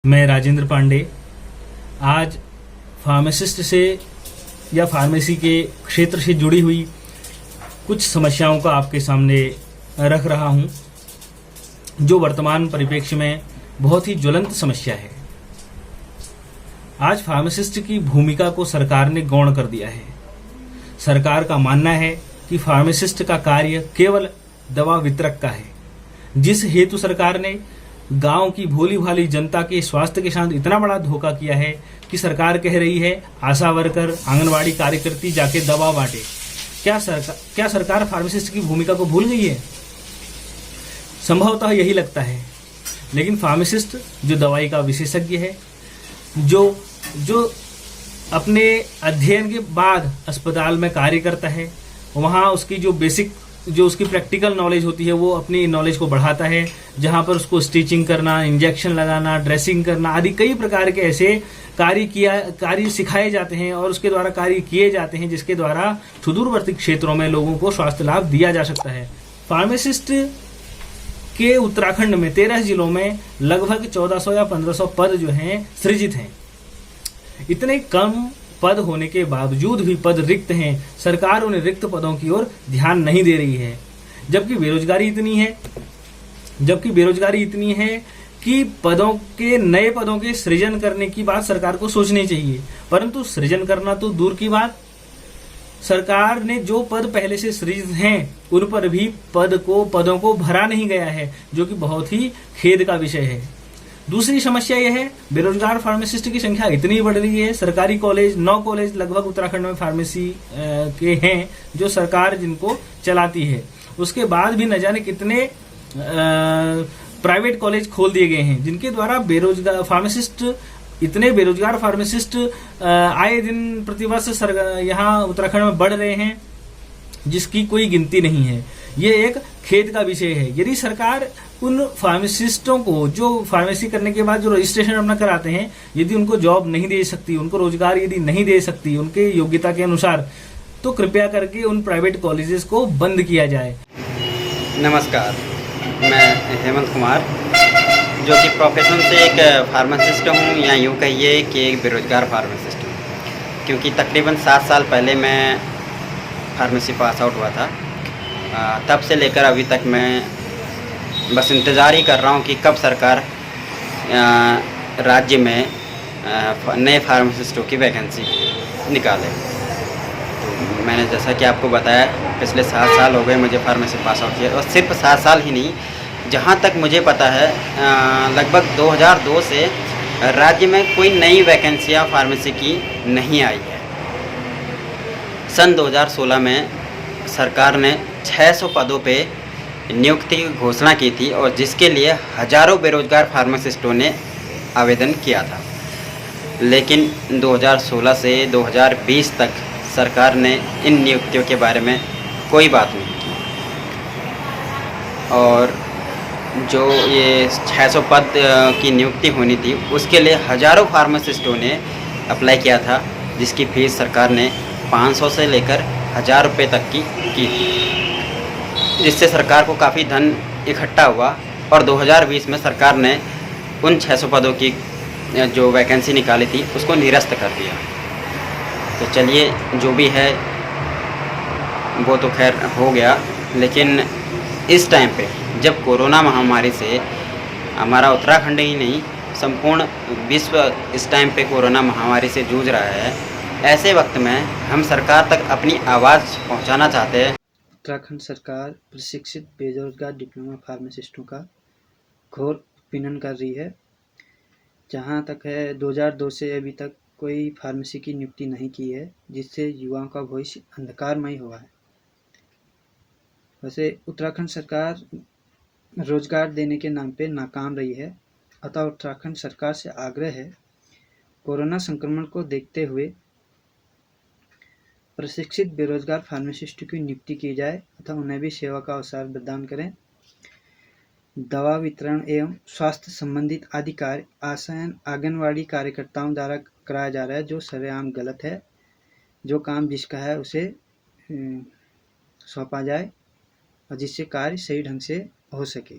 मैं राजेंद्र पांडे आज फार्मासिस्ट से या फार्मेसी के क्षेत्र से जुड़ी हुई कुछ समस्याओं का आपके सामने रख रहा हूं जो वर्तमान परिप्रेक्ष्य में बहुत ही ज्वलंत समस्या है। आज फार्मासिस्ट की भूमिका को सरकार ने गौण कर दिया है। सरकार का मानना है कि फार्मासिस्ट का कार्य केवल दवा वितरक का है, जिस हेतु सरकार ने गांव की भोली भाली जनता के स्वास्थ्य के साथ इतना बड़ा धोखा किया है कि सरकार कह रही है आशा वर्कर, आंगनवाड़ी कार्यकर्ती जाके दवा बांटे। क्या सरकार फार्मासिस्ट की भूमिका को भूल गई है? संभवतः यही लगता है, लेकिन फार्मासिस्ट जो दवाई का विशेषज्ञ है, जो अपने अध्ययन के बाद अस्पताल में कार्य करता है, वहाँ उसकी जो उसकी प्रैक्टिकल नॉलेज होती है वो अपनी नॉलेज को बढ़ाता है, जहाँ पर उसको स्टिचिंग करना, इंजेक्शन लगाना, ड्रेसिंग करना आदि कई प्रकार के ऐसे कार्य सिखाए जाते हैं और उसके द्वारा कार्य किए जाते हैं जिसके द्वारा सुदूरवर्ती क्षेत्रों में लोगों को स्वास्थ्य लाभ दिया जा सकता है। फार्मासिस्ट के उत्तराखंड में 13 जिलों में लगभग 1400 या 1500 पद जो हैं सृजित हैं। इतने कम पद होने के बावजूद भी पद रिक्त हैं। सरकार उन रिक्त पदों की ओर ध्यान नहीं दे रही है, जबकि बेरोजगारी इतनी है कि नए पदों के सृजन करने की बात सरकार को सोचनी चाहिए, परंतु सृजन करना तो दूर की बात, सरकार ने जो पद पहले से सृजित हैं उन पर भी पदों को भरा नहीं गया है, जो कि बहुत ही खेद का विषय है। दूसरी समस्या यह है, बेरोजगार फार्मासिस्ट की संख्या इतनी बढ़ रही है। सरकारी कॉलेज 9 कॉलेज लगभग उत्तराखंड में फार्मेसी के हैं जो सरकार जिनको चलाती है। उसके बाद भी न जाने कितने प्राइवेट कॉलेज खोल दिए गए हैं जिनके द्वारा इतने बेरोजगार फार्मासिस्ट आए दिन प्रतिवर्ष यहाँ उत्तराखंड में बढ़ रहे हैं जिसकी कोई गिनती नहीं है। ये एक खेद का विषय है। यदि सरकार उन फार्मासिस्टों को जो फार्मेसी करने के बाद जो रजिस्ट्रेशन अपना कराते हैं, यदि उनको जॉब नहीं दे सकती, उनको रोजगार यदि नहीं दे सकती उनके योग्यता के अनुसार, तो कृपया करके उन प्राइवेट कॉलेजेस को बंद किया जाए। नमस्कार, मैं हेमंत कुमार जो कि प्रोफेशन से एक फार्मासिस्ट हूँ, या यूँ कहिए कि एक बेरोजगार फार्मासिस्ट हूँ, क्योंकि तकरीबन 7 साल पहले मैं फार्मेसी पास आउट हुआ था। तब से लेकर अभी तक मैं बस इंतज़ार ही कर रहा हूँ कि कब सरकार राज्य में नए फार्मासिस्टों की वैकेंसी निकाले। तो मैंने जैसा कि आपको बताया, पिछले 7 साल हो गए मुझे फार्मेसी पास आउट किया, और सिर्फ 7 साल ही नहीं, जहाँ तक मुझे पता है लगभग 2002 से राज्य में कोई नई वैकेंसियाँ फार्मेसी की नहीं आई है। सन 2016 में सरकार ने 600 पदों पे नियुक्ति की घोषणा की थी, और जिसके लिए हजारों बेरोजगार फार्मासिस्टों ने आवेदन किया था। लेकिन 2016 से 2020 तक सरकार ने इन नियुक्तियों के बारे में कोई बात नहीं की, और जो ये 600 पद की नियुक्ति होनी थी उसके लिए हजारों फार्मासिस्टों ने अप्लाई किया था, जिसकी फीस सरकार ने 500 से लेकर 1000 रुपये तक की थी, जिससे सरकार को काफ़ी धन इकट्ठा हुआ, और 2020 में सरकार ने उन 600 पदों की जो वैकेंसी निकाली थी उसको निरस्त कर दिया। तो चलिए, जो भी है वो तो खैर हो गया, लेकिन इस टाइम पे जब कोरोना महामारी से हमारा उत्तराखंड ही नहीं संपूर्ण विश्व इस टाइम पे कोरोना महामारी से जूझ रहा है, ऐसे वक्त में हम सरकार तक अपनी आवाज़ पहुंचाना चाहते हैं। उत्तराखंड सरकार प्रशिक्षित बेरोजगार डिप्लोमा फार्मासिस्टों का घोर उत्पीड़न कर रही है। जहां तक है 2002 से अभी तक कोई फार्मेसी की नियुक्ति नहीं की है, जिससे युवाओं का भविष्य अंधकारमय हुआ है। वैसे उत्तराखंड सरकार रोजगार देने के नाम पे नाकाम रही है, अतः उत्तराखंड सरकार से आग्रह है, कोरोना संक्रमण को देखते हुए प्रशिक्षित बेरोजगार फार्मासिस्ट की नियुक्ति की जाए तथा उन्हें भी सेवा का अवसर प्रदान करें। दवा वितरण एवं स्वास्थ्य संबंधित आदि कार्य आंगनवाड़ी कार्यकर्ताओं द्वारा कराया जा रहा है, जो सरेआम गलत है। जो काम जिसका है उसे सौंपा जाए और जिससे कार्य सही ढंग से हो सके।